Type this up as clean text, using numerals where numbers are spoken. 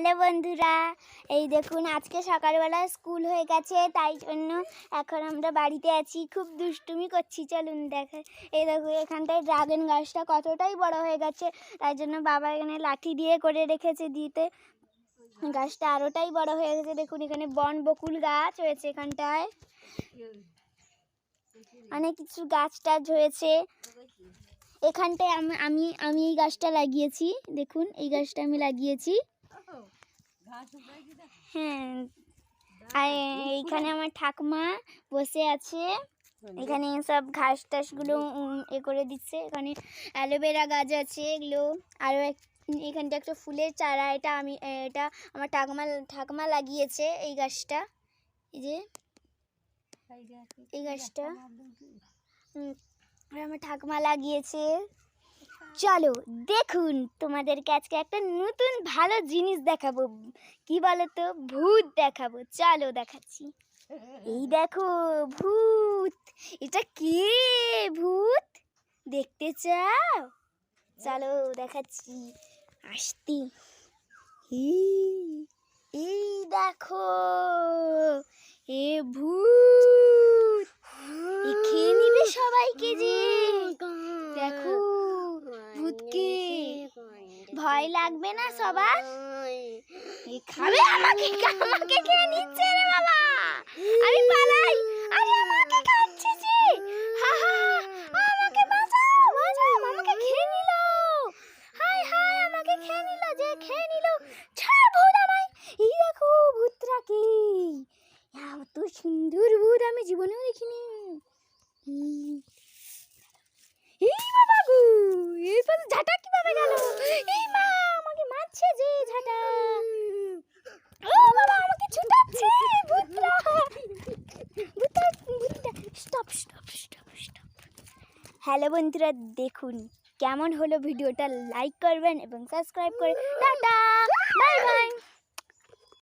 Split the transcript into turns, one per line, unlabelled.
Hello বন্ধুরা, এই দেখুন আজকে সকালবেলা স্কুল হয়ে গেছে, তাই জন্য এখন আমরা বাড়িতে আছি। খুব দুষ্টুমি করছি, চলুন দেখা। এই দেখুন এখানটায় ড্রাগন গাছটা কতটাই বড় হয়ে গেছে, তাই জন্য বাবা এখানে লাঠি দিয়ে করে রেখেছে দিতে। গাছটা আরোটাই বড় হয়ে গেছে। দেখুন এখানে বন বকুল গাছ হয়েছে, এখানটায় অনেক কিছু গাছ টাছ হয়েছে। এখানটায় আমি আমি এই গাছটা লাগিয়েছি, দেখুন এই গাছটা আমি লাগিয়েছি। হ্যাঁ, আর এইখানে আমার ঠাকুমা বসে আছে, এখানে সব ঘাস টাসগুলো এ করে দিচ্ছে। এখানে অ্যালোভেরা গাছ আছে এগুলো, আরও এখানটা একটা ফুলের চারা, এটা আমার ঠাকুমা লাগিয়েছে এই গাছটা। এই যে এই গাছটা আমার ঠাকুমা লাগিয়েছে। চলো দেখুন, তোমাদেরকে আজকে একটা নতুন ভালো জিনিস দেখাবো। কি বলো তো? ভূত দেখাবো, চলো দেখাচ্ছি। এই দেখো ভূত। এটা কে ভূত দেখতে চাও? চলো দেখাচ্ছি, আসতি। এই দেখো, এ ভূত, খেয়ে নিবে সবাইকে। যে দেখো ভূতকে, ভয় লাগবে না সবার? খাবে আমাকে খেয়ে নিচ্ছে রে বাবা, আমি পালাই। আরে আমাকে খাচ্ছে যে, হা হা, আমাকে বাঁচাও বাঁচাও, আমাকে খেয়ে নিল। হায় হায়, আমাকে খেয়ে নিল, যে খেয়ে নিল। ছাড় ভূত আমায়। এই দেখো ভূতটাকে, এত সুন্দর ভূত আমি জীবনেও দেখিনি। এই বাবা গো, এই পাশে ঝাঁটা কিভাবে গেল? এই মা, আমাকে মারছে যে ঝাঁটা। ও বাবা, আমাকে ছুটাচ্ছে ভূতটা। Stop stop stop stop. Hello বন্ধুরা, দেখুন কেমন হলো ভিডিওটা, লাইক করবেন এবং সাবস্ক্রাইব করে টাটা বাই বাই।